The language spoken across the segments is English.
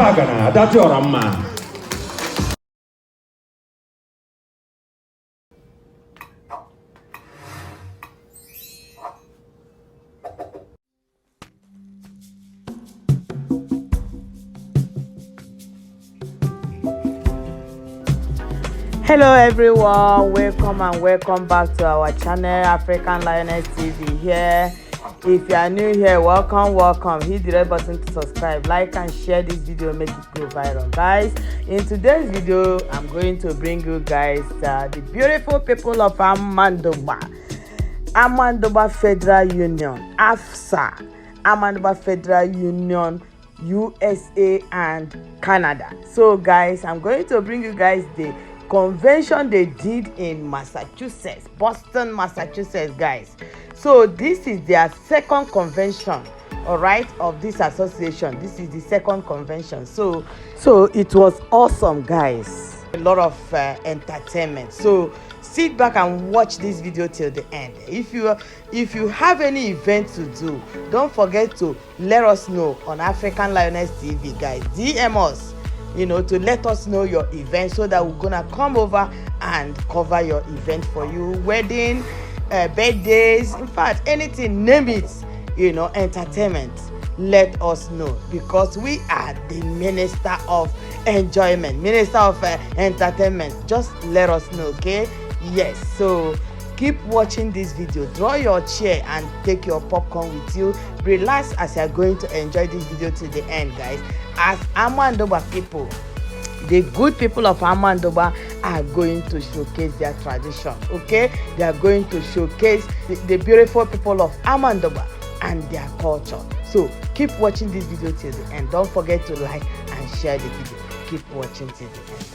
Abagana, that's your man. Hello everyone, welcome back to our channel African Lioness TV here. If you are new here, welcome. Hit the red button to subscribe, like and share this video, make it go viral. Guys, in today's video I'm going to bring you guys the beautiful people of Amandugba Federal Union, AFUUSA, Amandugba Federal Union, USA and Canada. So guys, I'm going to bring you guys the convention they did in Massachusetts, Boston, Massachusetts, guys. So this is their second convention, all right, of this association. This is the second convention. So it was awesome, guys. A lot of entertainment. So sit back and watch this video till the end. If you have any event to do, don't forget to let us know on African Lioness TV, guys. DM us, to let us know your event so that we're gonna come over and cover your event for you. Wedding, birthdays, in fact, anything, name it, entertainment. Let us know, because we are the minister of enjoyment, minister of entertainment. Just let us know, okay? Yes, so keep watching this video. Draw your chair and take your popcorn with you. Relax as you are going to enjoy this video to the end, guys. As Amandugba people, the good people of Amandugba are going to showcase their tradition, okay? They are going to showcase the beautiful people of Amandugba and their culture. So keep watching this video till the end. Don't forget to like and share the video. Keep watching till the end.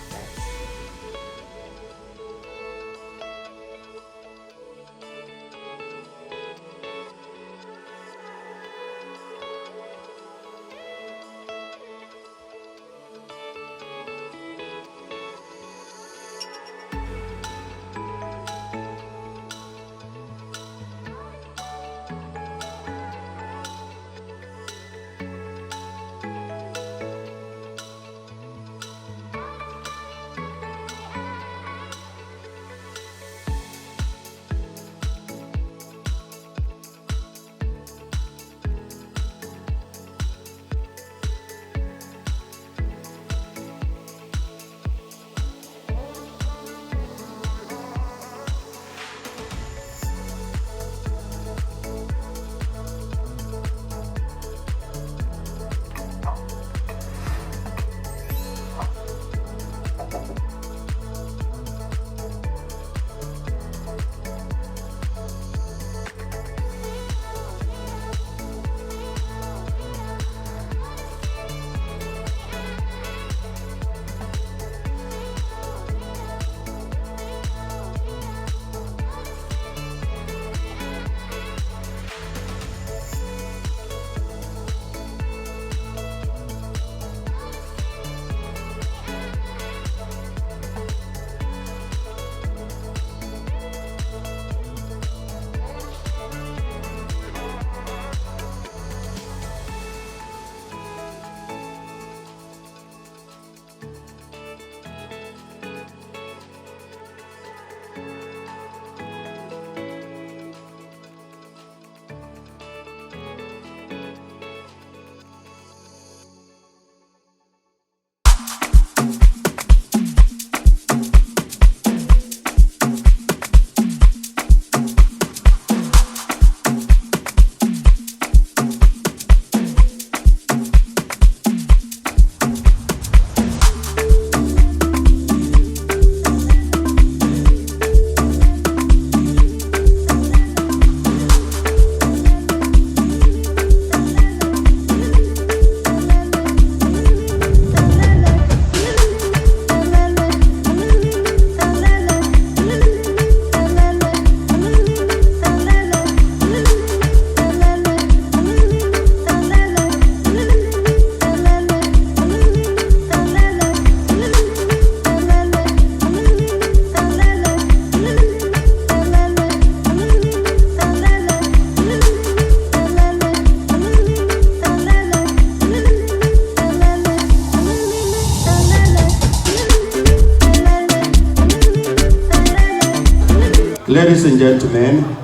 Ladies and gentlemen,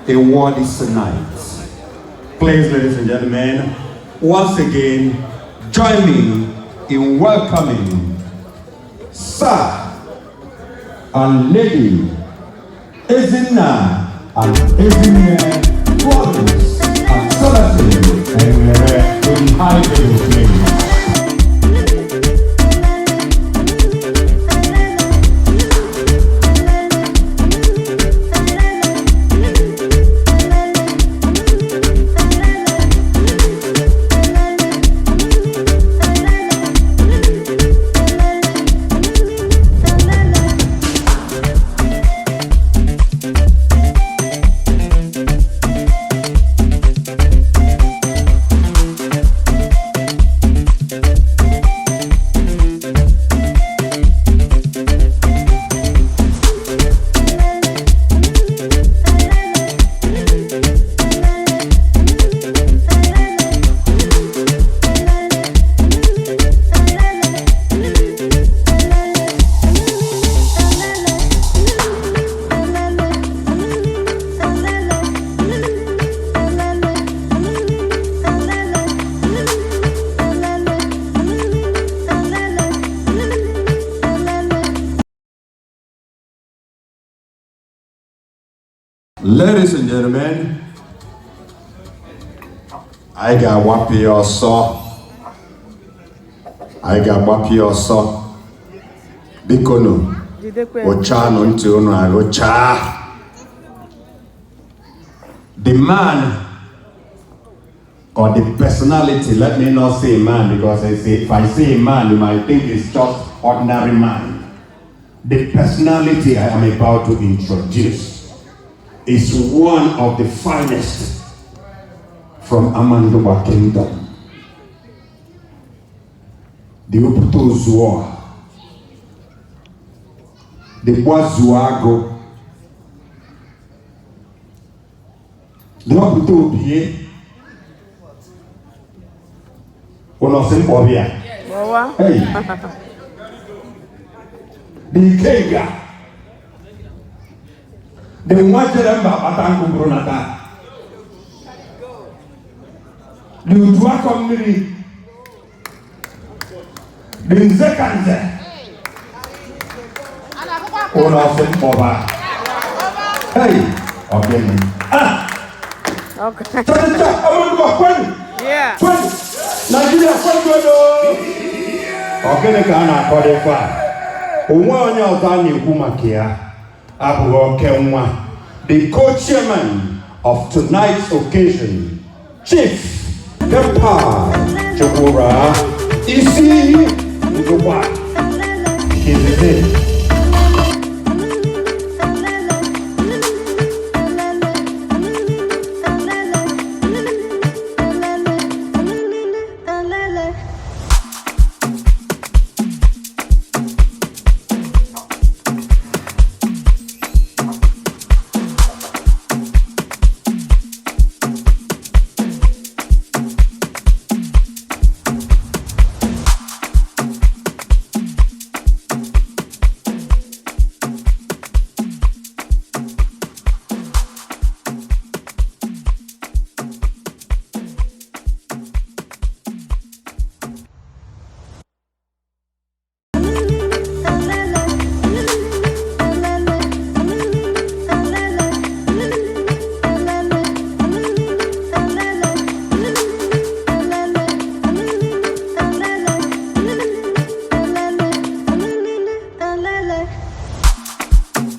a word is tonight. Please, ladies and gentlemen, once again, join me in welcoming Sir and Lady Ezinna and Ezinne, brothers and celebrities, and we're in high level place. Ladies and gentlemen, I got wapi ọsọ. Bikono, ochano ntị unu agụcha. The man or the personality, let me not say man, because if I say man, you might think it's just ordinary man. The personality I am about to introduce is one of the finest from Amandugba Kingdom. The Oputo Zua, the Boazuago, the Oputo Bie, Onosim Obia. Hey, the Kega. The Wajeramba Batangu Brunata. The Utuakomiri. The Nzekanze. Onosim Oba. Hey, okay. Okay. Yeah. Nigeria, okay, the Ghana qualify. Uwanya Otani Kumakia. The co-chairman of tonight's occasion, Chief Kempa Chokora Isi Nzukọ.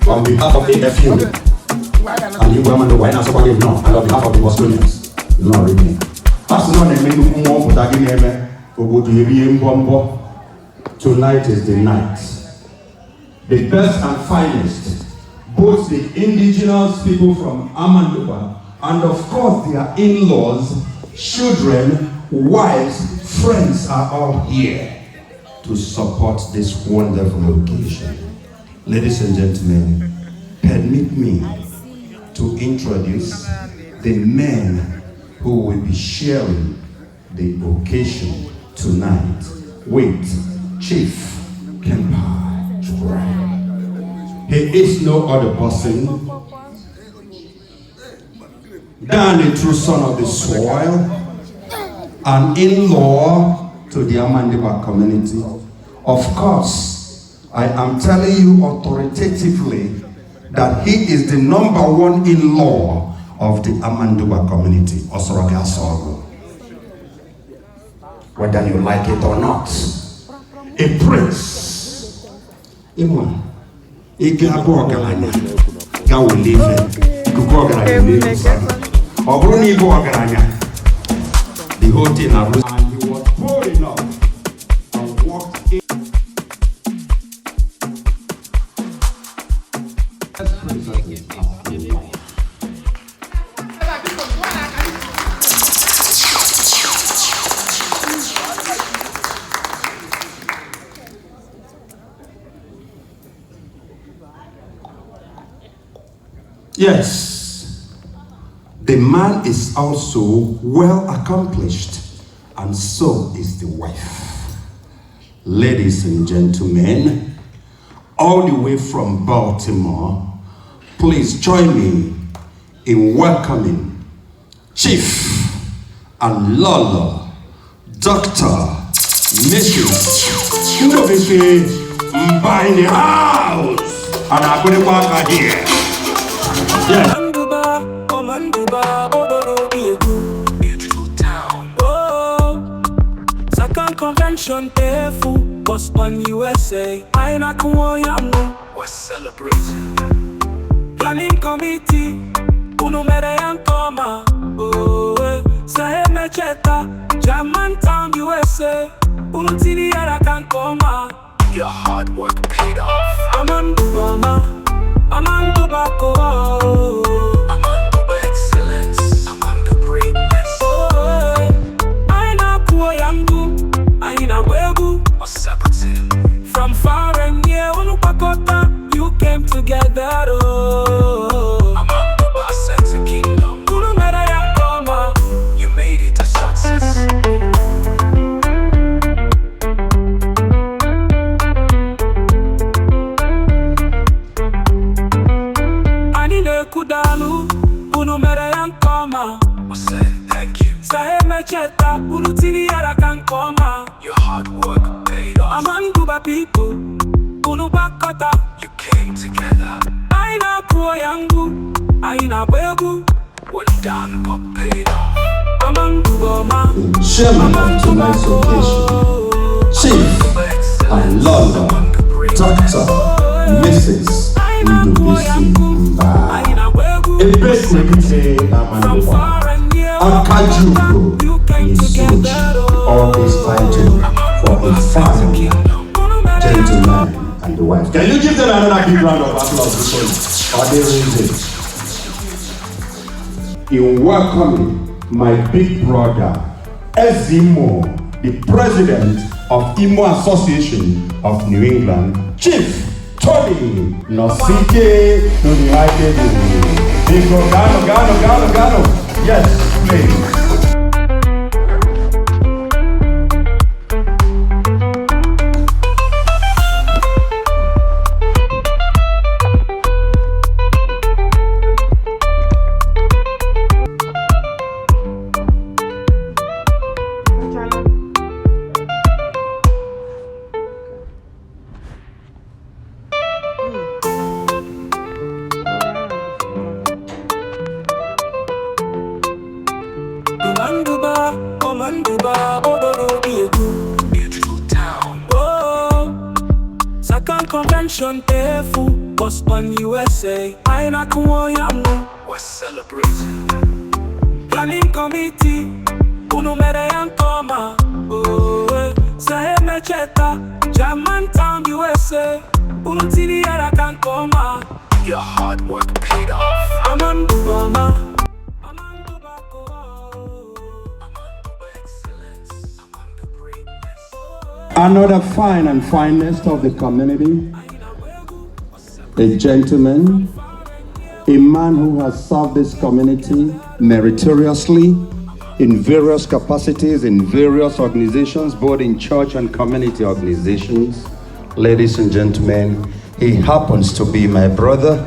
On behalf of AFU, and you women, the white house of no, and on behalf of the Bostonians, you know, really. As no name, more, but again, tonight is the night. The best and finest, both the indigenous people from Amandugba, and of course their in-laws, children, wives, friends are all here to support this wonderful occasion. Ladies and gentlemen, permit me to introduce the men who will be sharing the occasion tonight with Chief Kempa. He is no other person than the true son of the soil, an in-law to the Amandugba community. Of course, I am telling you authoritatively that he is the #1 in-law of the Amandugba community, Osoroga Soro. Whether you like it or not, a prince, Imon, Igabu Ogalanya, Gawu Live, Ikuku Ogalanya, Obruni Ibu Ogalanya, the whole thing, and he was bold enough and walked in. Yes, the man is also well accomplished, and so is the wife. Ladies and gentlemen, all the way from Baltimore, please join me in welcoming Chief and Lolo, Dr. Mrs. Nobisi Mba in the house, and I'm going to walk here. Yeah. Amandugba, beautiful town. Oh, second convention, AFUUSA was on USA. I was celebrating. Planning committee, uno mere yankoma. Oh, sahe mecheta, Germantown, USA. Uno tini yara kankoma. Your hard work paid off. Amandugba. Amandugba, Amandugba excellence, Amandugba greatness. Aina kuo yangu, aina webu, or separative. From far and near, Unupakota, you came together. Amandugba Ascent kingdom. Unumera yakoma, you made it a success. Kudalu, uno mere yankoma. I say thank you. Sahe mecheta, uno tini yara kankoma. Your hard work paid off. Amandugba people, uno bakota. You came together. Aina kuo yangu, aina webu. Well done, but paid off. Amandugba, Chairman of tonight's occasion, Chief and Lolo, Dr. Mrs. Nzukọ. A big reputation Amandugba, Akajugo, Nzukọ, all this title for a fine gentleman and the wife. Can you give them another big round of applause because are they raising? In welcoming my big brother, Ezimo, the president of Imo Association of New England, Chief Tony Nosike to the United States. Gano. Yes, please. Amandugba, beautiful town. Oh, second convention, AFUUSA was on USA. I was celebrating. Planning committee, uno mere yankoma. Oh, sahe mecheta, Germantown, USA. Uno tini yara kankoma. Your hard work paid off. Amandugba. Another fine and finest of the community, a gentleman, a man who has served this community meritoriously in various capacities, in various organizations, both in church and community organizations. Ladies and gentlemen, He happens to be my brother.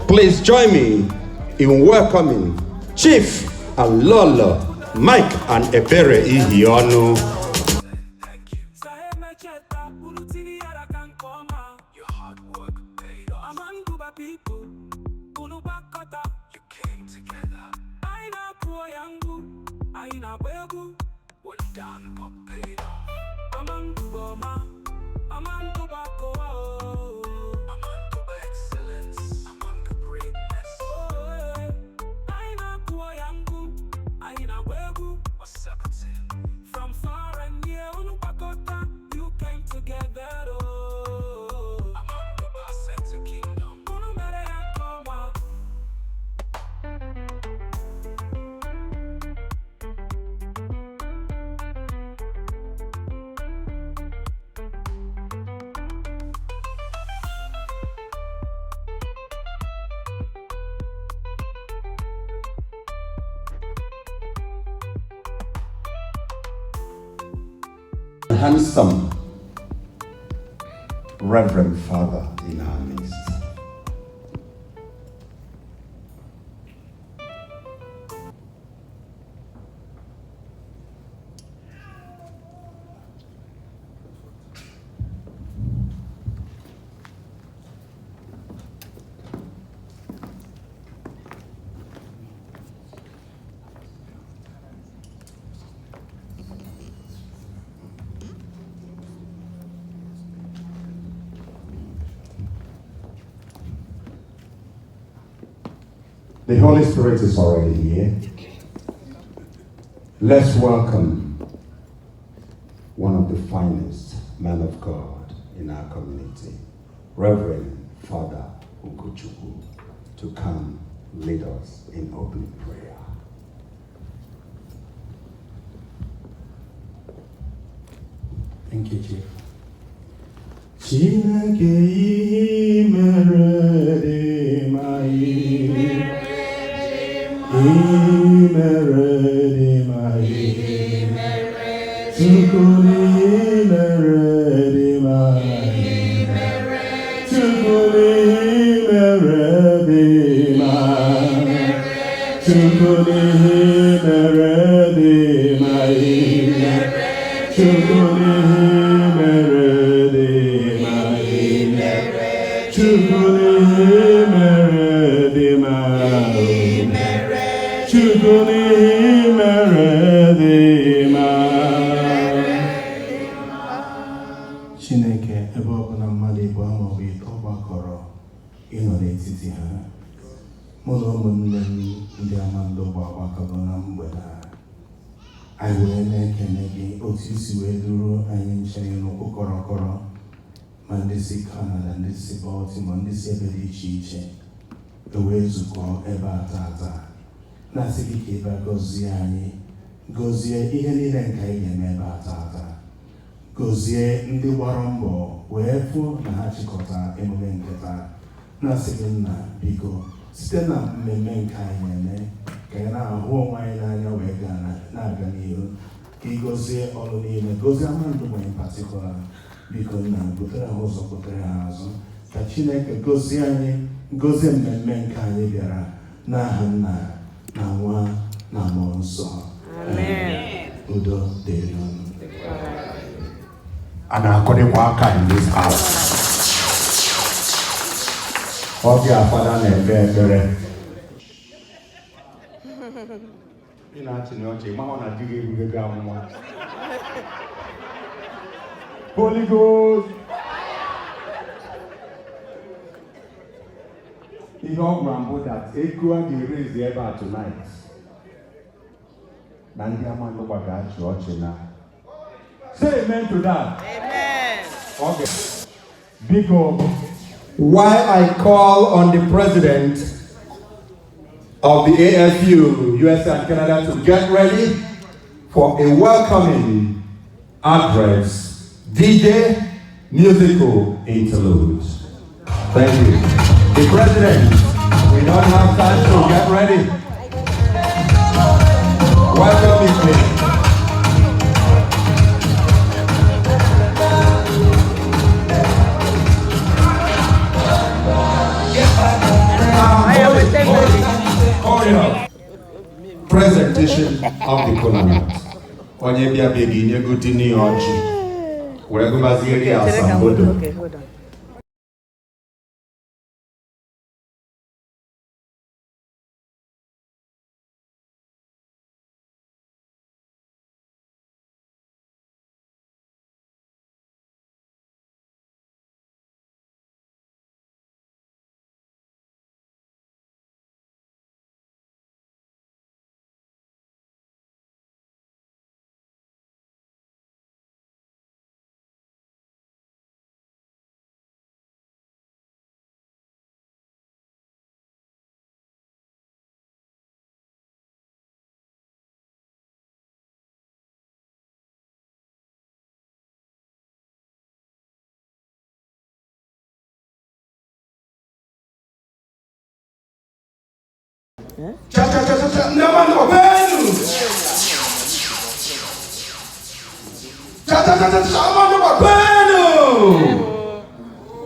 Please join me in welcoming Chief Alolo Mike and Ebere Ihionu. Your hard work paid off. Amandugba people, Nchikota, you came together. Aina kuwa yangu, aina begu, well done but paid off. Amandugba, Amandugba excellence, Amandugba greatness. Aina kuwa yangu, aina begu, what's up with it? From far and near, Nchikota, you came together. Ascent kingdom. Handsome Reverend Father in our midst. The Holy Spirit is already here. Let's welcome one of the finest men of God in our community, Reverend Father Ugochukwu, to come lead us in opening prayer. Thank you, Chief. Chineke imere Chineke ebe ọbụla mmadụ Igbo amaọbụ ite ọgbakọrọ ịnọ n'etiti ha, mụ na ụmụnne m ndị Amandugba gbakọrọ na mgbede a, anyị wee na-ekene gị otu isi wee duru anyị nchere n'ụkwụ kọrọkọrọ, ma ndị si Canada, ndị si Baltimore, ndị si ebe dị iche iche ewee zukọ ebe a tata, na-asị gị ka ebe a gọzie anyị, gọzie ihe niile nke anyị ga-eme ebe a tata, gọzie ndị gbara mbọ wee fụ na ha chịkọta emume nke taa, na-asị gị nna biko site na mmemme nke anyị na-eme ka anyị na-ahụ onwe anyị n'anya wee na-aga n'ihu, ka ị gọzie ọrụ niile, gọzie Amandugba in particular, biko nna butere ha ụzọ, butere ha azụ, ka Chineke gọzie anyị, gọzie mmemme nke anyị bịara n'aha Nna na Nwa na Mmụọ Nsọ. Amen. Udo dịrị unu. And according to our kind in this house. Of your father and Ebere. You know, Holy Ghost. He don't grumble that Ego and the raise the ever tonight. Nandi Amandugba got church now. Say amen to that. Amen. Okay. Because while I call on the president of the AFU, USA and Canada to get ready for a welcoming address, DJ musical interlude. Thank you. The president, we don't have time to get ready. Welcome, please. of the kola nut. Onye bịa beghị nye gote n'ihe ọjị. Were gụbaziere ya asambodo. Okay, hold on. Cha cha cha cha Amandugba kwenu. Cha cha cha cha Amandugba kwenu.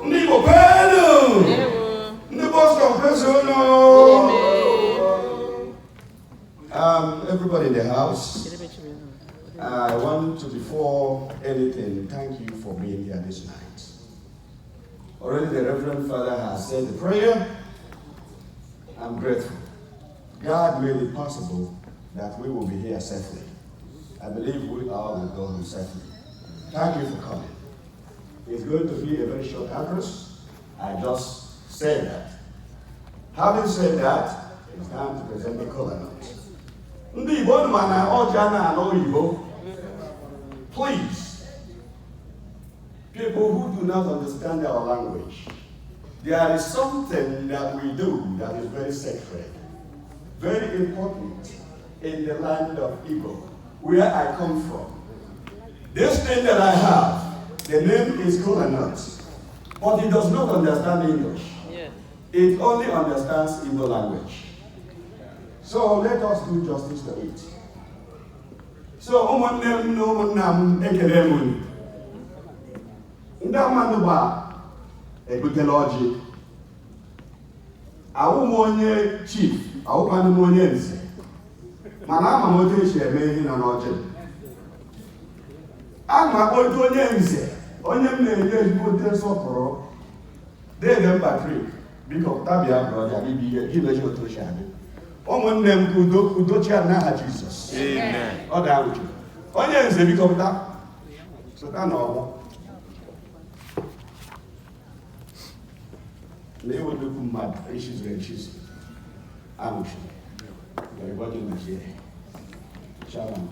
Ndị Igbo kwenu. Ndị Boston kwenu. Everybody in the house, I want to, before anything, thank you for being here this night. Already the Reverend Father has said the prayer. I'm grateful. God made it possible that we will be here safely. I believe we all will go home safely. Thank you for coming. It's going to be a very short address. I just said that. Having said that, it's time to present the kola nut. Ndị Igbo mana ọja na Igbo. Please, people who do not understand our language, there is something that we do that is very sacred, very important in the land of Igbo, where I come from. This thing that I have, the name is kola nut, but it does not understand English. Yeah. It only understands Igbo language. So let us do justice to it. So, ụmụnne na ụmụnna m ekele m. Ndị Amandugba ebutela ọjị. Awụ m onye chief, awụkwanụ m onye nze. Mana ama m otu esi eme ihe na n'ọjị. Ana m akpọta onye nze, onye m na-enye ezigbote nsọpụrụ. Dede Patrick, biko tabịa brọda gị bụ ihe gị mechi otu osi adị. Ụmụnne m udochia n'aha Jizọs. Amen. Ọ ga-awụchi. Onye nze biko pụta. Sota n'ọgbọ. Na-ewe nnukwu mmadụ echizuru echizu. Amụchi. Everybody in here. Shalom.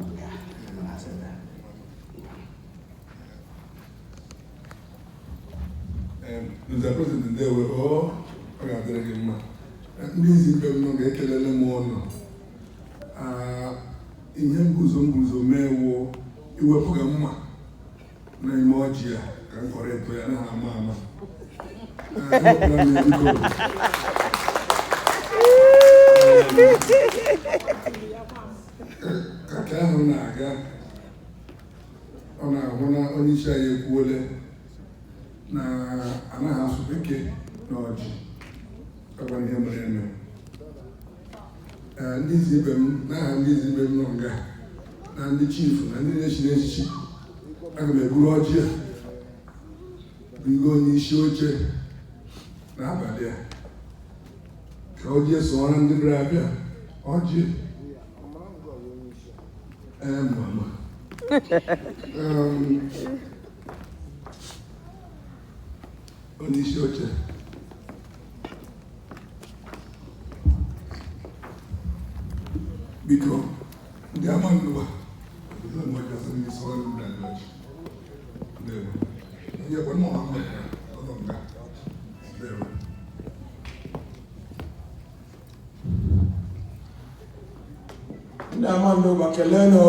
Mr. President, ndewe ọ ga-adịrị gị mma. Ndị izi ibe m nọ ga-ekelele m ọnụ. Ihe mbuzo mee wụ iwepụga mma n'ime ọjị ya ka m kọrọ eto ya na ha ama. Ewepụla m ya biko. Ka nke ahụ na-aga, ọ na-ahụ na onye isi anyị ekwuole na anaghị asụ bekee na ọjị. Ọgwa ihe mere eme. Ndị izi ibe m, n'aha ndị izi ibe m nọ nga, na ndị chief na ndị na-echi n'echichi, aga m eburu ọjị a bigo onye isi oche n'abalị a ka ọjị sọọrọ ndị bịara abịa ọjị mama onye isi oche biko ndị Amandugba ndị Amandugba kelee nọ,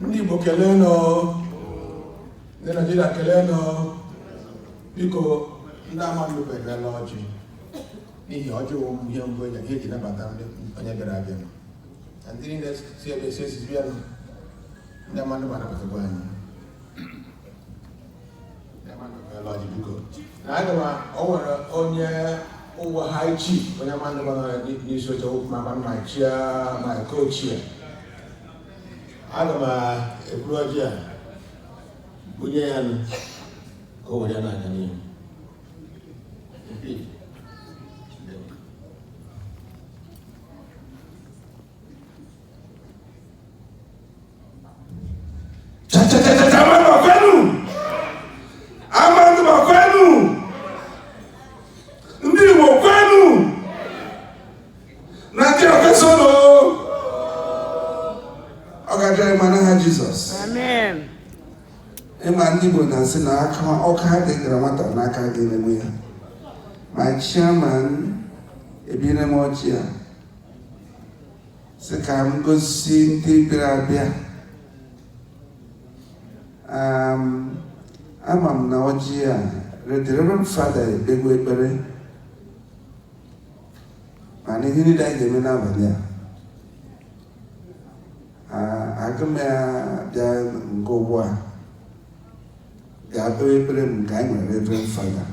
ndị Igbo kelee nọ, ndị Naịjirịa kelee nọ. Biko ndị Amandugba ebịala ọjị n'ihi ọjọọ ihe mbụ eji nabata onye bịara abịa. Ndị niile si ebe esi bịa nọ, ndị Amandugba nabatakwa anyị. Ndị Amandugba ebịala ọjị biko. Na aga m o nwere onye ụwa high chief onye Amandugba nọ n'isi oche maka ma chia ma kochie aga m eburu ọjị a bunye ya ka o were ya n'anya n'ihu Amandugba kwenu ndị Igbo kwenu na ndị ofesono ọ ga-adịrị mma n'aha Jizọs. Amen. Ịma ndị Igbo na-asị na ọka dịgara nwata n'aka ga-enwe ya. My chairman ebire m ọchị a sị ka m gosi ndị bịara abịa. Ama m na ọjị a the Reverend Father ekpego ekpere mana ihe niile anyị ga-eme n'abalị a aga m abịa nke ugbu a ga-abịa ekpere m nke anyị nwere Reverend Father.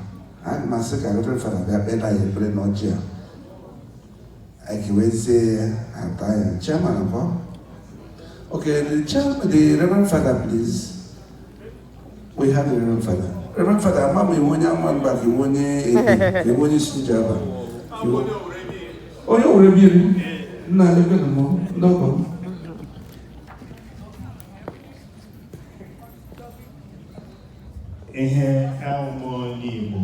Aga m asị ka Reverend Father bịa kpere anyị ekpere n'ọjị a anyị ga-ewezie ata ya chairman akwa. Okay, the Reverend Father, please. We have the Reverend Father. Reverend Father, I'm not going to back. You want to see Java. Oh, you're already. No, look at them. No. Ihe ụmụ Igbo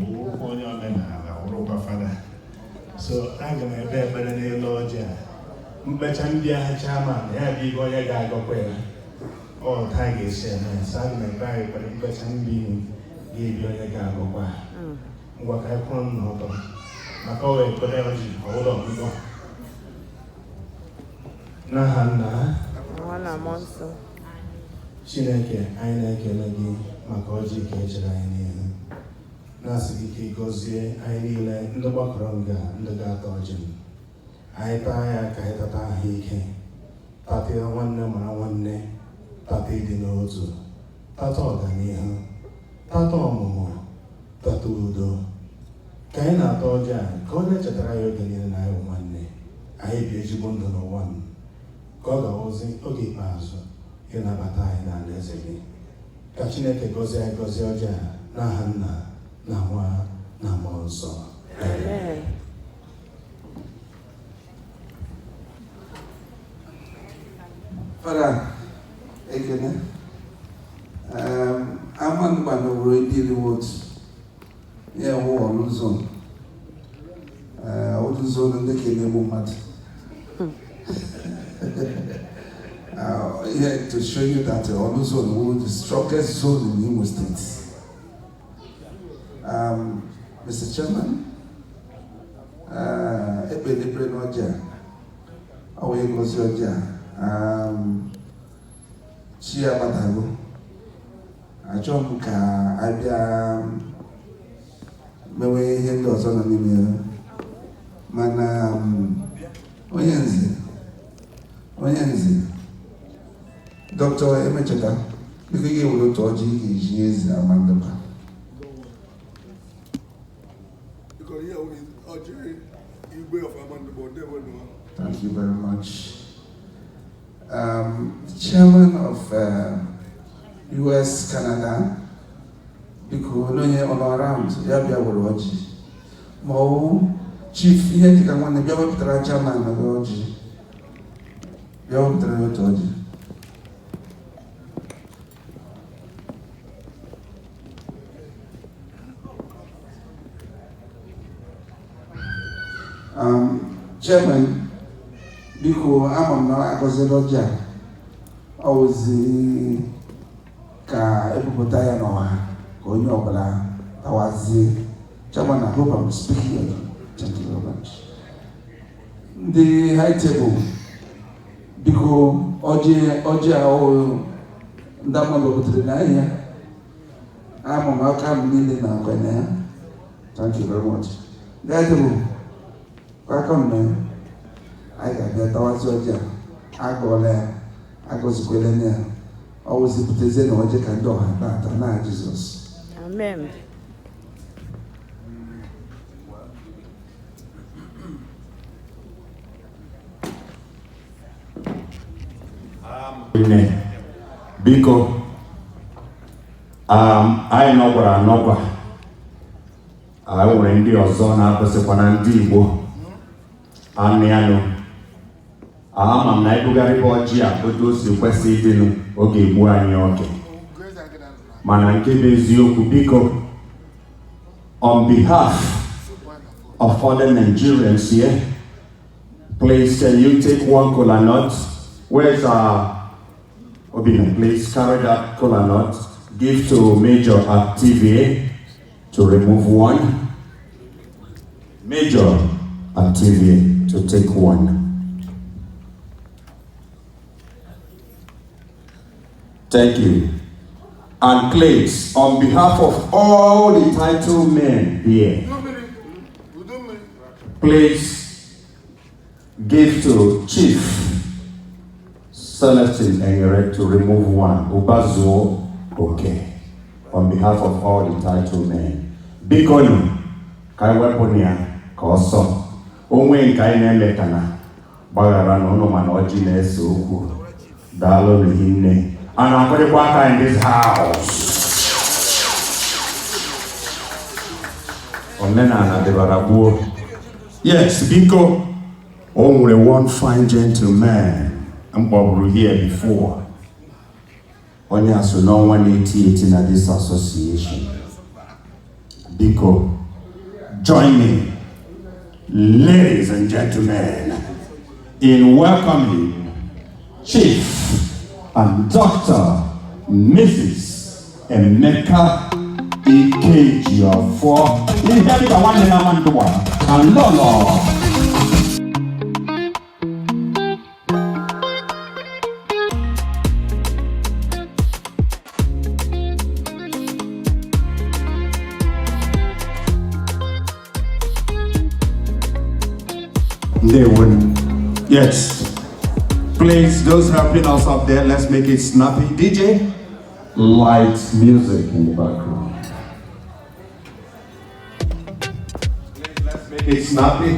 onye omenala ụrụkwa fada so aga m ebe ekpere n'elu ọjị a mkpecha ndị agha chairman ya bụ ihe onye ga-agọkwa ya ọ taa ga-esi eme so aga m ebe anyị ekpere mkpecha ndị ga-ebi onye ga-agọkwa ngwa ka anyị kwụrụ m n'ọtọ maka ọ wee ekpere ọjị ọbụla ọgụgọ n'aha Nna Chineke anyị na-ekele gị maka ọjị ka echere anyị n'ihu na-asị gị ka ị gọzie anyị niile ndị gbakọrọ nga ndị ga-ata ọjị anyị taa ya ka anyị tata ahụike tata nwanne mara nwanne tata ịdị n'otu tata ọganihu tata ọmụmụ tata udo ka anyị na-ata ọjị a ka ọ na-echetara ya oge niile na anyị bụ nwanne anyị bi ezigbo ndụ n'ụwa ka ọ ga-awụzi oge ikpeazụ ịnabata anyị n'ala eze gị ka Chineke gọzie anyị gọzie ọjị a n'aha Nna na Nwa na Mmụọ Nsọ. Amen. Father, ekene Amandugba n'obodo ndị remote ya wụ ọlụzọ ndị ka na-egbu mmadụ. Here to show you that Oluzon is the strongest zone in Imo State. Mr. Chairman, Ebele Noja, Awe Gozoja, Chia Batago, Ajomka, Abia, Mewe Hendo Zonanimia, Mana Oyenzi. Dr. Emecheta, because you will talk to his Amandugba. Because here we Igbo of Amandugba, they will know. Thank you very much. Chairman of US Canada, because no year on around, Yabia will watch. Mo Chief, here to come on the Yabba Chairman of the OG. Yabba Toji. Chairman, because I'm not a Gozeloja, I was Epopotaya Noah, going over. I was Chairman. I hope I'm speaking. Thank you very much. The high table, because Oja, Damon to the Naya, I'm a Malcolm Lily now. Thank you very much. The table. Welcome, man. I got that. I was I go there. I go to Quelenia. Always the Putin or Jack and Dog. That Jesus. Amen. Dine. Biko, I know what I know. I will end the ozona Pasapan Igbo. Amiano. I'm not going to but those requested in okay, Buanyoke. Manankebe Biko. On behalf of other Nigerians here, please can you take one kola nut? Where's Obina? Please carry that kola nut. Give to Major at TVA to remove one. Major at TVA to take one. Thank you. And please, on behalf of all the title men here, please give to Chief Celestine Engere to remove one. Ubazuo, okay. On behalf of all the title men. Bikonu, Kaiweponia, Koso, Onwe Kaine Mekana, Bagarano no Manoji Nesu, Dalo Hine. And I'm going to work in this house. Yes, because only one fine gentleman I'm here before. Only has to know 188 in this association. Because join me, ladies and gentlemen, in welcoming Chief and Dr. Mrs. Emeka Ikejiofo, Intelligent One in Amandugba, and Lolo. They wouldn't. Yes. Please, those helping us up there, let's make it snappy. DJ, light music in the background. Let's make it snappy.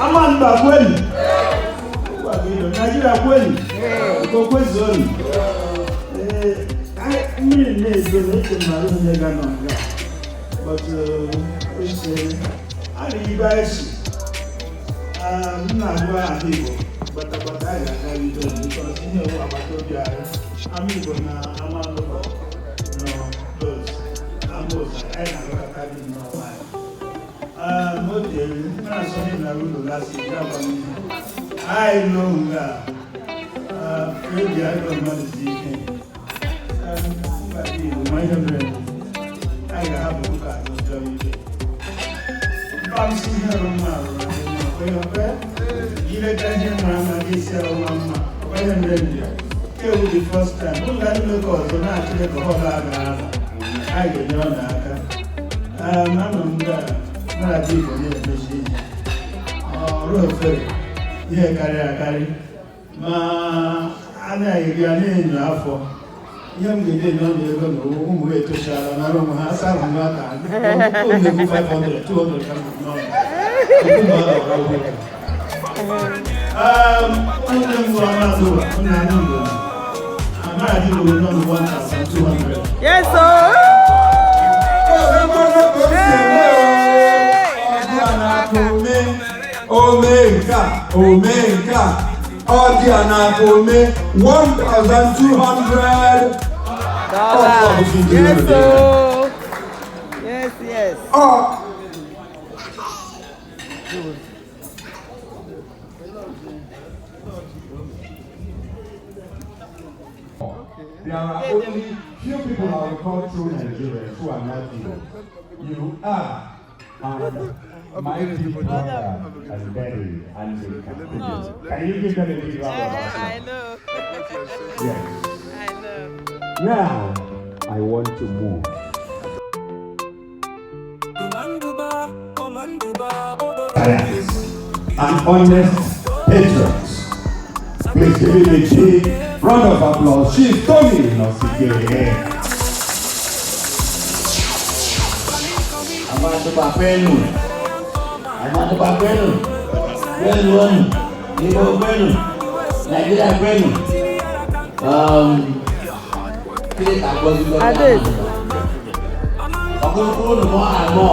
Amandugba kweli. Nigeria kweli. Uko kweli zoni. Mmiri na-ezo n'eche mmadụ onye ga nọ nga. But adịghị ibe esi. M na-agwa aha Igbo gbata anyị ga-aga bido because ihe owu agbata obi anyị. Ama Igbo na Amandugba nọ close. Amụza anyị na-agakọta dị nnọọ anyị. I know that maybe I don't know the thing. My I have a book at the I'm seeing her the first time. Who got to look also not to make a whole lot of I get you on that. Amandugba, not a people near the machine. Road ferry. Yeah, carry. Ma, Anna, you are in your for. Young lady, no, you're going to wait to share another one. I saw him not. Only 500, 200 Yes, sir. Omega. Odiana Ome, $1,200. Yes, sir. Yes. There are only few people I will call true Nigerians who are not Igbo. You are, and my people are very Anglican. Can you give them a big round of applause? I know. Yes. I know. Now, I want to move. And honest patrons. Please give me a big round of applause. She's Tommy Nosike. Amandugba pẹ̀lú. Igbo pẹ̀lú. Nigeria pẹ̀lú. Kílé tàgbọ́ sí lọ́wọ́. Ọkùnkùn ló mọ́ àmọ́.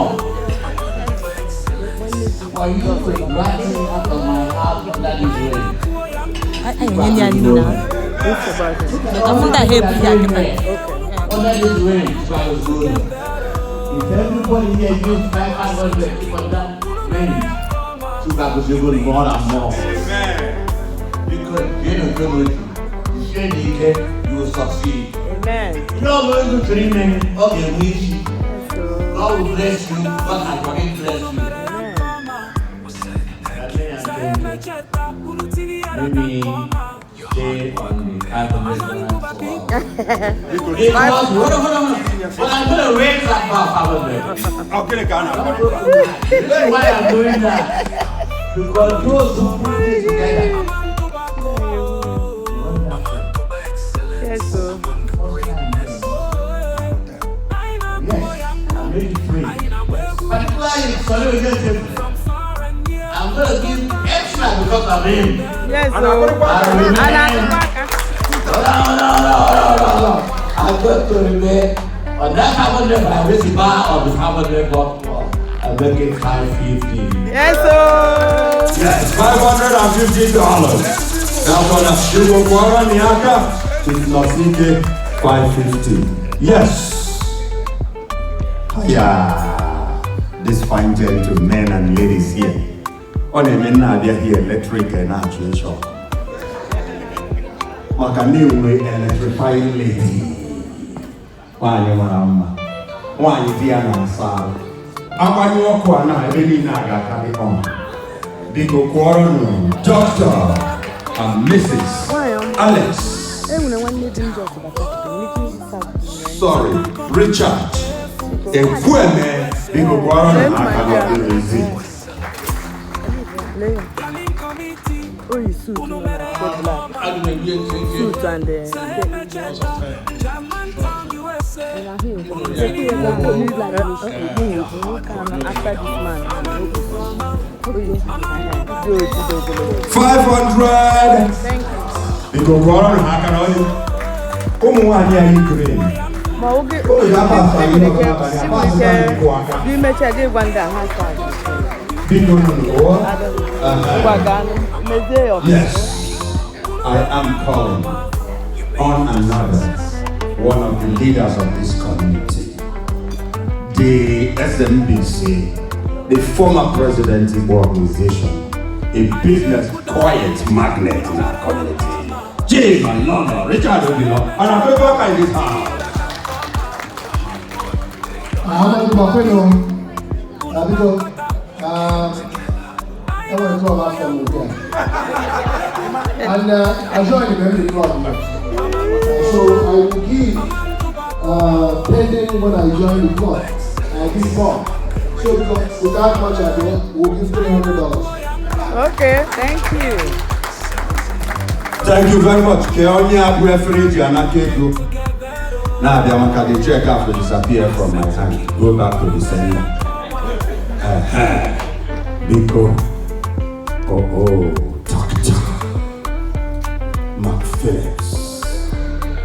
For you to grant me out of my house, that is way. Under this range, I was good. If everybody here gives 500 people that range, you got to go more and more. Because you know, you will succeed. Amen. You know, going to dreaming of your wish. God will bless you, God has already blessed you. Maybe stay on the alphabet because hold on. But I'm going to raise that alphabet. Okay, Ghana. Why I'm doing that? Because those who put it together. Yes, sir. Yes, I'm ready to pray. Particularly, I'm going to give extra because of him. Yes, sir. No. I'm going to remain on that carbon level. I raise the bar of the carbon level. I make it 550. Yes, sir. Yes, $550. Now for the sugar quarter Niaka, it's Nosike 550. Yes. Yeah. This fine gentlemen and ladies here. On a men here electric and actuation. Like a new electrifying lady. Why you want why you Diana Sal? I want you to every naga carry on. Biko Quarano, Doctor and Mrs. Alex. Sorry, Richard. A poor man, Biko Quarano, I cannot do this. Oh, you suit and after this man. 500. Thank you. Because Warren Hakanoi, Umuania Ukraine. Yes, I am calling on another one of the leaders of this community, the SMBC, the former president of the organization, a business quiet magnet in our community. Jim and London, Richard Odilo, and I'm going back in this house. I want to talk about from again. And I joined the memory club. So I will give pending when I join the club. I give more. So without much ado, we'll give $300. Okay, thank you. Thank you very much. Keonya referee Anake Group. Now the Amakade check out will disappear from my hand. Go back to the center. Biko. Dr. Mark Phillips.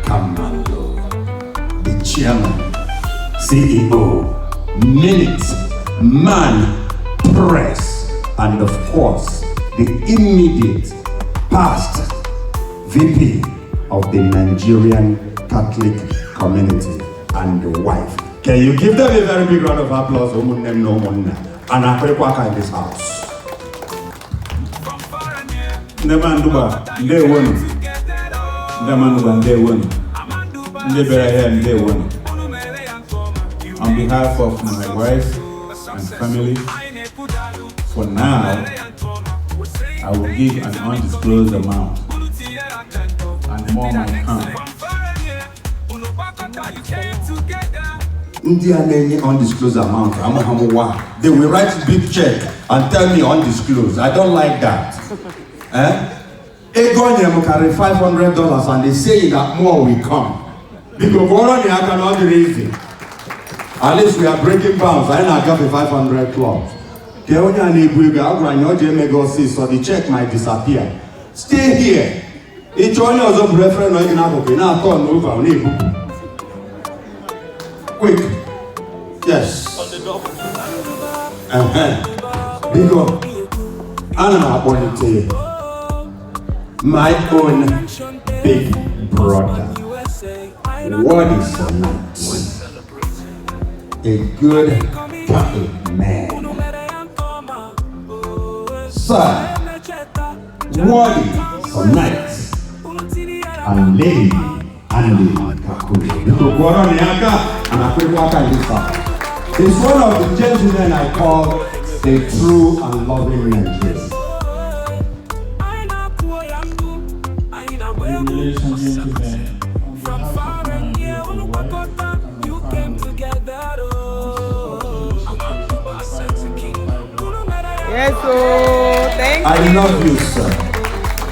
Commando. The chairman. CEO. Minute. Man. Press. And of course, the immediate past VP of the Nigerian Catholic community and the wife. Can you give them a very big round of applause? And Akweka in this house. Amandugba, day one. Amandugba, day one. Day one. On behalf of my wife and family, for now, I will give an undisclosed amount, and more might come. Undisclosed amount. They will write big check and tell me undisclosed. I don't like that. Egon carry $500 and they say that more will come. Because I cannot raise it. At least we are breaking bounds. I now got the 500 clubs. So the check might disappear. Stay here. It's only also reference now turn over. Quick. Yes. Because I'm going to my own big brother. What is a night? A good Catholic man. Sir, what is a night? And lady Andy Kakuri. It's one of the gentlemen I call a true and loving Nigerian. Ladies and gentlemen, on behalf of my beautiful wife and family, Yes, so thank you. I love you, sir.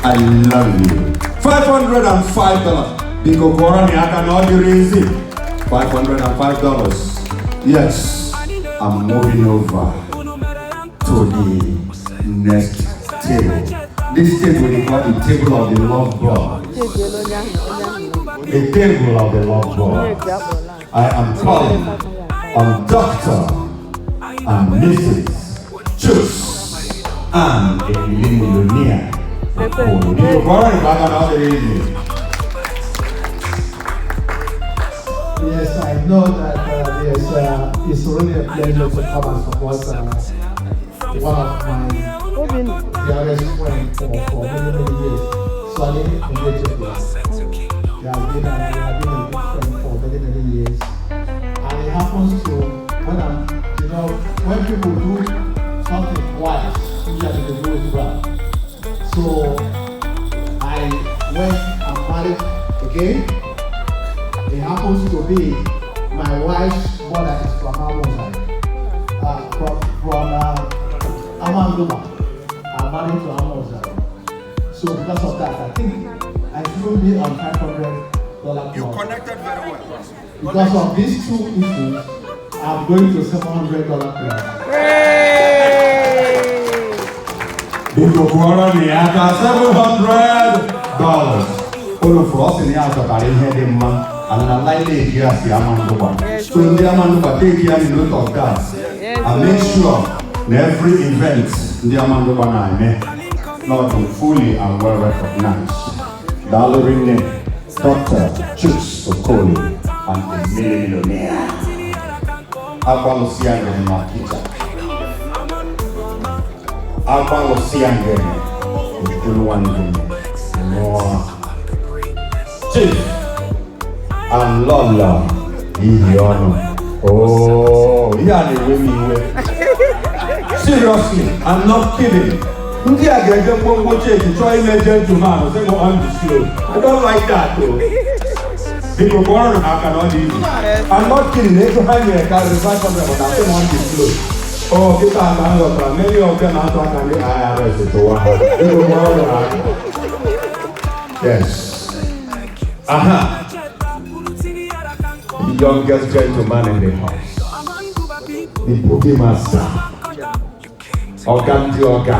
I love you. $505. Because Korani, I cannot be raising. $505. Yes, I'm moving over to the next table. This table is called the table of the love God. The table of the love God. I am calling on Dr. and Mrs. Chus and a millionaire. Yes, I know that it's really a pleasure to come and support one of my dearest friends for many years, Sonny Nchikota. He has been a good friend for many years. And it happens to, when people do something twice, usually they do it well. So I went and married again. It happens to be my wife's mother is from Amandugba. I'm married to Amandugba. So because of that, I think I threw me on $500. You connected very well. Because of these two issues, I'm going to $700 club. $700. All of us in the house are carrying man. And I like the idea of the Amandugba. So in the Amandugba, take care note of that. And make sure in every event the Amandugba and I met, not fully and well recognized. Dallery name, Dr. Chus Okoli, and the millionaire. Akwalosiange Makita. Akwalosiange, the good one, more. Chief. And Lola, oh, yeah, they win me. Seriously, I'm not kidding. Ndị a ga-eje mgbomgbo chechi chọọ ime gentleman sị go on the slow. I don't like that though. Biko kọrọ na aka na ọ dị izu. I'm not kidding. Ego ha nyere karịrị 500 but I'm saying on the slow. Oh, kita aka m ghọtara many of them atụ aka ndị IRS tụwa ha. Biko kọrọ na aka. Yes. Aha. The youngest gentleman in the house. The bookie master. Ogamdi Oga.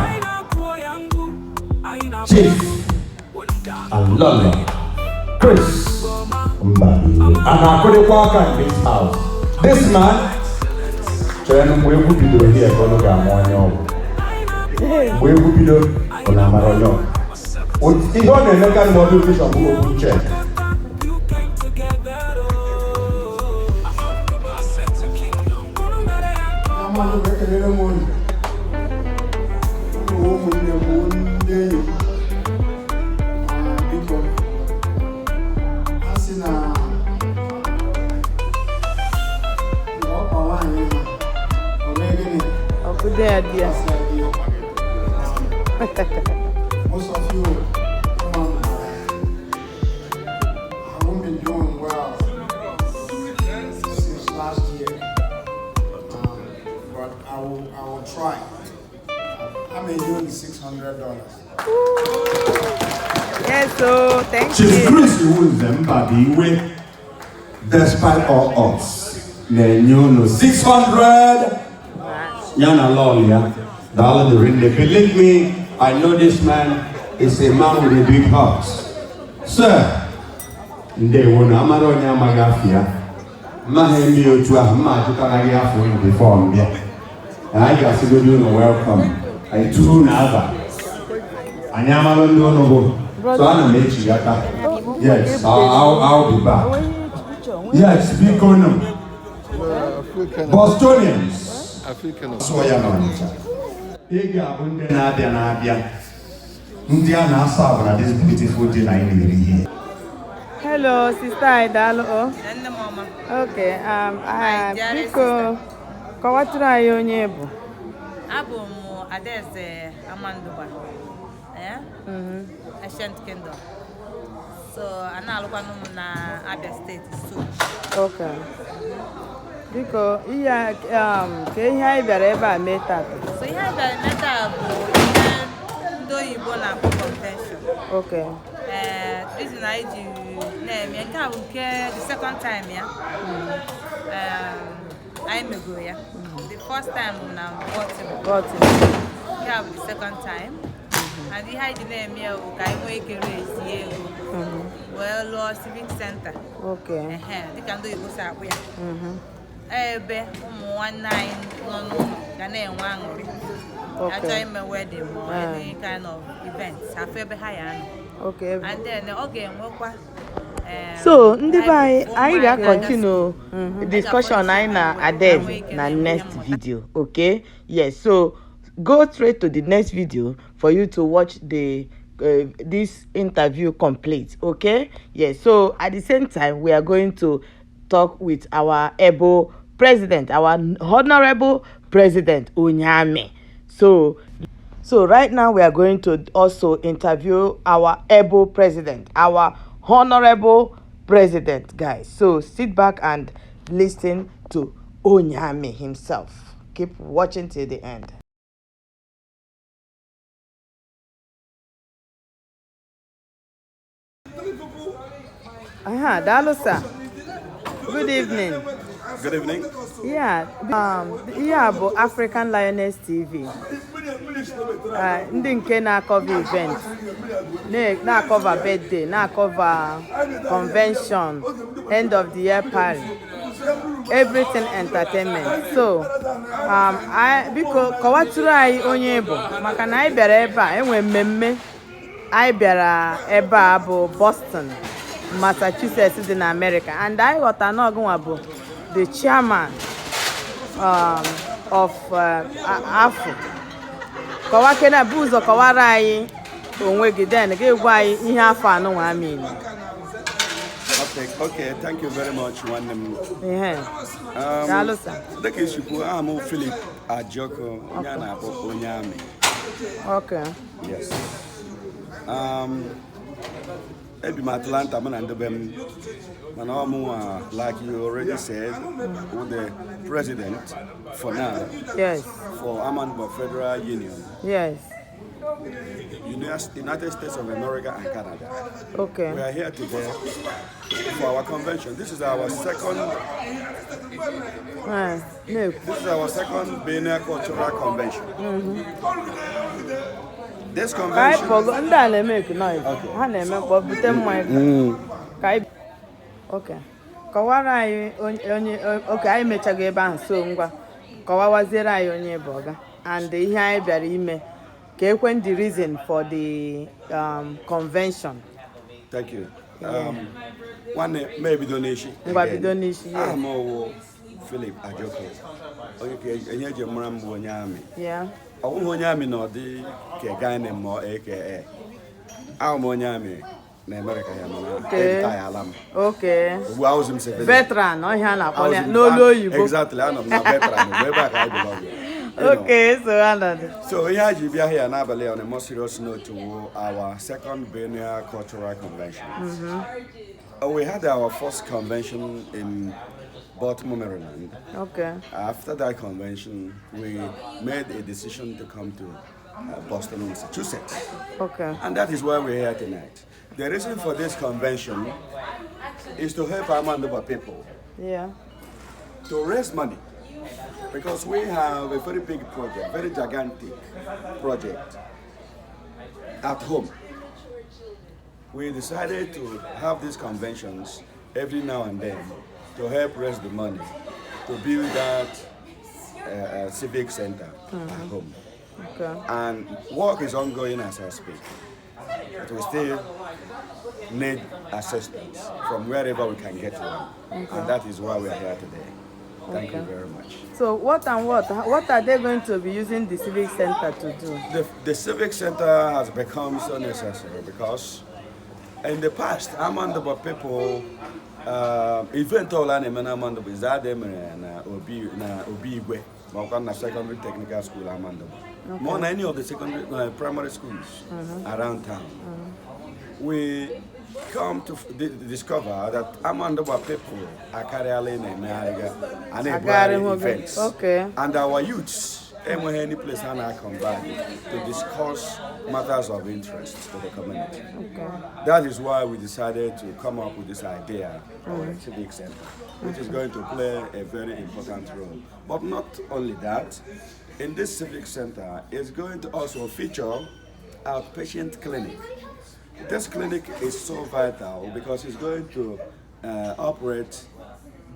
Chief. Alolo. Chris. Mbabi. And I couldn't walk in this house. This man. We will be doing here for no gamonyo. We will be doing on Amaronyo. It's not a local motivation who will check. Good idea. Most of you haven't been doing well since last year, but I will try. I'm enjoying the $600. Yes, so thank you. Chief Chris Mbadi, despite all odds, you 600. Yana Lolia, believe me, I know this man is a man with a big heart. Sir, they won't Amaronia Magafia, Mahemio to a Majukanaya for him before me. And I got to go do no welcome. I do never. I am alone, so I'm a match. Yes, I'll be back. Yes, be on Bostonians. So ya manager. Ega abunde na abia. Ndị a na-asa na this beautiful day na here. Hello, sister Idalo. Okay, biko kọwatụrụ anyị onye bụ. Abụ m Adaeze Amandugba. Ascent Kingdom. So, ana-alụkwanụ m na Abia State so. Okay. Biko, ka ihe anyị bịara ebe a mee tata. So ihe anyị bịara mee taa bụ ihe ndị oyibo na-akpọ convention. Okay. Reason anyị ji na-eme nke a bụ nke the second time ya. Anyị megoro ya. The first time na Baltimore. Nke a bụ the second time. And ihe anyị ji na-eme ya bụ ka anyị nwee ike raise ego. Wee lụọ civic center. Okay. Dịka ndị oyibo si akpụ ya. Ebe ụmụ nwanne anyị nọ n'ụlọ ga na-enwe aṅụrị. Achọ ime wedding or any kind of events. Afọ ebe ha ya nọ. Okay. And then ọ ga-enwekwa. So ndị be anyị ga-continue discussion anyị na Adaeze na next video. Okay? Yes. So go straight to the next video for you to watch this interview complete. Okay? Yes. So at the same time, we are going to talk with our able president, our honorable president Onyame. So right now we are going to also interview our able president, our honorable president, guys. So sit back and listen to Onyame himself. Keep watching till the end. Dalosa. Good evening. Good evening. Yeah, bụ African Lioness TV. Ndị nke na-cover event, na-cover birthday, na-cover convention, end of the year party, everything entertainment. So, biko kọwatụrụ anyị onye bụ maka na anyị bịara ebe a enwe mmemme anyị bịara ebe a bụ Boston, Massachusetts dị na America, and I ghọta na ọgụnwa bụ the chairman of AFU. Kọwakena bụ ụzọ kọwara anyị onwe gị then ga-egwa anyị ihe afọ anọ nwa amị. Okay, thank you very much. Daalụ sir. Dịka isikwu, I'm Philip Ajoko, onye a na-akpọ Onyame. Okay. Yes. Maybe my Atlanta man and them. Like you already said, with the president for now. Yes. For Amandugba Federal Union. Yes. United States of America and Canada. Okay. We are here today for our convention. This is our second. No. This is our second biennial cultural convention. This convention. Okay. Kọwara anyị onye anyị mechago ebe ahụ so ngwa kọwawaziere anyị onye bụ ọga and ihe anyị bịara ime ka ekwen the reason for the convention. Thank you. One maybe donation. Ngwa bido n'ishi. I'm Philip Ajoko. Onye je mara mbụ onye amị. Yeah. Ọwụ onye amị na ọdị ka gane mo aka. Ahụ onye amị na America ya mana okay. Okay. Veteran, no here na call no oyibo. Exactly, I'm not veteran. Way back I belong. Okay, so another. So here you be here na Abale on a more serious note to our second biennial cultural convention. We had our first convention in Baltimore, Maryland. Okay. After that convention, we made a decision to come to Boston, Massachusetts. Okay. And that is why we're here tonight. The reason for this convention is to help Amandugba people. Yeah. To raise money. Because we have a very big project, very gigantic project at home. We decided to have these conventions every now and then to help raise the money to build that civic center at home. Okay. And work is ongoing as I speak. But we still need assistance from wherever we can get one. Okay. And that is why we are here today. Thank you very much. So what are they going to be using the civic center to do? The civic center has become so necessary because in the past, Amandugba people, event all Amandugba is that them na Obi Igwe, na secondary technical school Amandugba. Okay. More than any of the secondary primary schools around town. We come to discover that Amandugba people are carrying and events. Okay. And our youths, any place I come back to discuss matters of interest to the community. Okay. That is why we decided to come up with this idea of a civic center, which is going to play a very important role. But not only that, in this civic center is going to also feature our patient clinic. This clinic is so vital because it's going to operate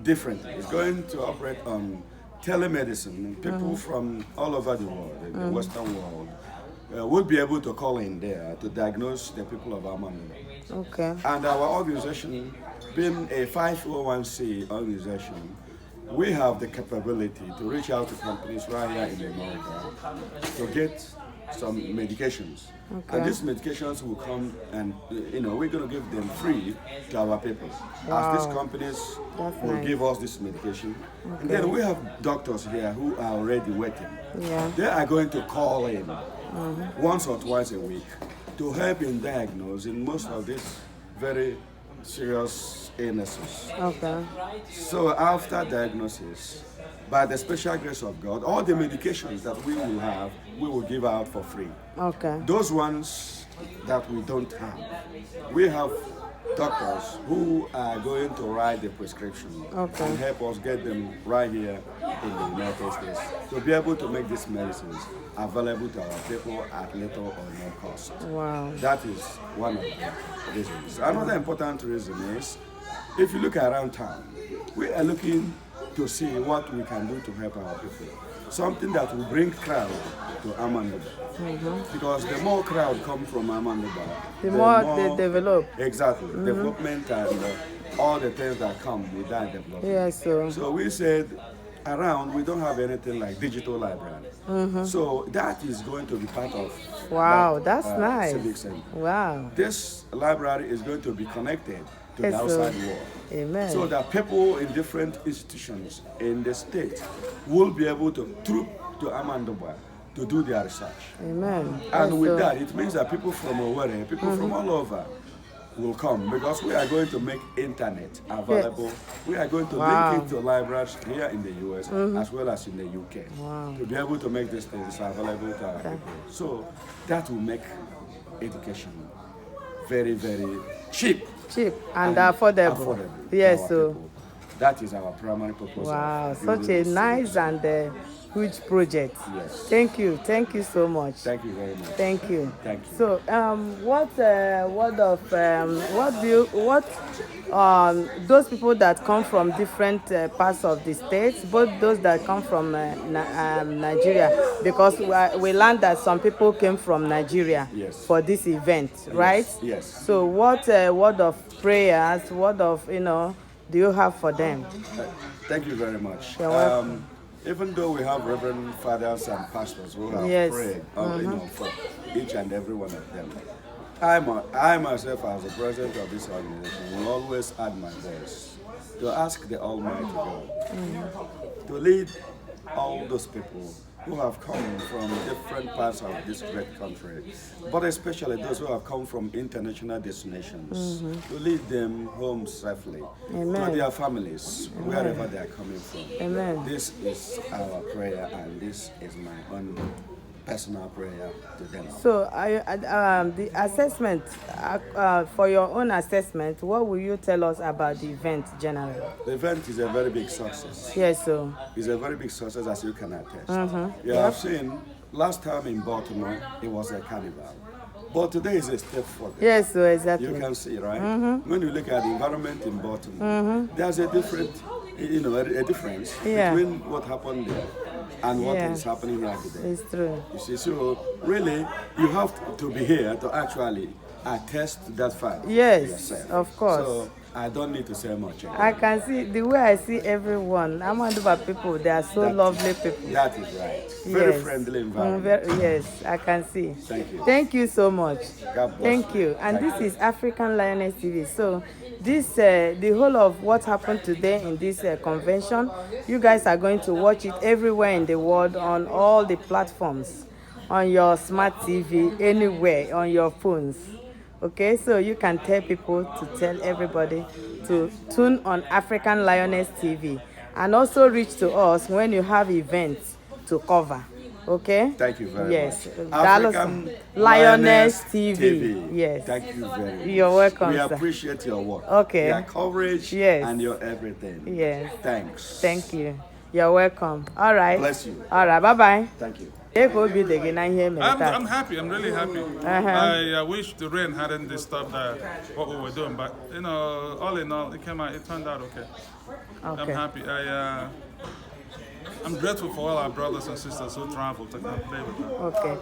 differently. It's going to operate on telemedicine. People from all over the world, the Western world, will be able to call in there to diagnose the people of Amandugba. Okay. And our organization, being a 501c organization, we have the capability to reach out to companies right here in America to get some medications. Okay. And these medications will come and, we're going to give them free to our people. Wow. As these companies will give us this medication. Okay. And then we have doctors here who are already waiting. Yeah. They are going to call in once or twice a week to help in diagnosing most of these very serious illnesses. Okay. So after diagnosis, by the special grace of God, all the medications that we will have, we will give out for free. Okay. Those ones that we don't have, we have doctors who are going to write the prescription and help us get them right here in the United States to be able to make these medicines available to our people at little or no cost. Wow. That is one of the reasons. Another important reason is, if you look around town, we are looking to see what we can do to help our people. Something that will bring crowd to Amandugba. Because the more crowd come from Amandugba, the more they develop. Exactly. Development and all the things that come with that development. Yes, so we said, around, we don't have anything like digital library. So that is going to be part of that's nice. Civic Center. Wow. This library is going to be connected to the outside world. Amen. So that people in different institutions in the state will be able to troop to Amandugba to do their research. Amen. And with that, it means that people from Owerri, people from all over will come, because we are going to make internet available. Yes. We are going to link it to libraries here in the US as well as in the UK to be able to make these things available to our people. So that will make education very, very cheap. Cheap and affordable. Yes, so that is our primary purpose. Wow, such a nice and huge project. Yes. Thank you so much. Thank you very much. Thank you. Thank you. So, those people that come from different parts of the states, both those that come from Nigeria, because we learned that some people came from Nigeria for this event, right? Yes. So, what word of prayers, word of do you have for them? Thank you very much. You're welcome. Even though we have reverend fathers and pastors who have prayed for each and every one of them, I myself, as the president of this organization, will always add my voice to ask the Almighty God to lead all those people who have come from different parts of this great country, but especially those who have come from international destinations, to lead them home safely, to their families, wherever they are coming from. Amen. This is our prayer, and this is my own personal prayer to them. So, the assessment, for your own assessment, what will you tell us about the event generally? The event is a very big success. Yes, sir. It's a very big success, as you can attest. You have seen, last time in Baltimore, it was a carnival. But today is a step further. Yes, sir, exactly. You can see, right? When you look at the environment in Baltimore, there's a difference between what happened there and what is happening here today. It's true. You see, so really, you have to be here to actually attest to that fact. Yes, yourself. of course. So I don't need to say much again. I can see the way I see everyone. Amandugba people, they are so lovely people. That is right. Very friendly environment. Yes, I can see. Thank you. Thank you so much. God bless. Thank you. And this is African Lioness TV. So this, the whole of what happened today in this convention, you guys are going to watch it everywhere in the world on all the platforms, on your smart TV, anywhere, on your phones. Okay, so you can tell people to tell everybody to tune on African Lioness TV and also reach to us when you have events to cover. Okay? Thank you very much. African Lioness TV. Yes. Thank you very much. You're welcome. We appreciate your work. Okay. Your coverage and your everything. Yes. Thanks. Thank you. You're welcome. All right. Bless you. All right. Bye-bye. Thank you. I'm happy. I'm really happy. I wish the rain hadn't disturbed what we were doing, but all in all, it turned out okay. I'm happy. I'm grateful for all our brothers and sisters who traveled to come play with us. Okay.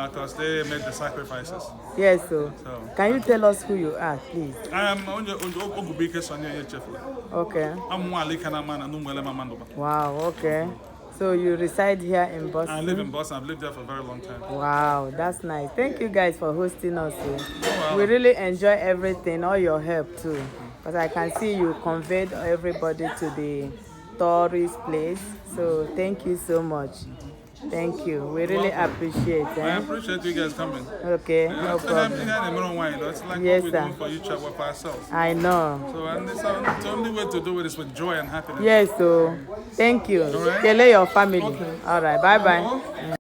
Because they made the sacrifices. Yes, so can you tell us who you are, please? I am Ogubike Sonia Chefle. Okay. I'm Wali Kanamana Numwele Amandugba. Wow, okay. So you reside here in Boston? I live in Boston. I've lived there for a very long time. Wow, that's nice. Thank you guys for hosting us here. We really enjoy everything, all your help too. But I can see you conveyed everybody to the tourist place. So thank you so much. Thank you. We really appreciate it. I appreciate you guys coming. Okay, no problem. It's like what we do for each other, for ourselves. I know. So and the only way to do it is with joy and happiness. Yes, so thank you. Kele your family. Okay. All right, bye-bye.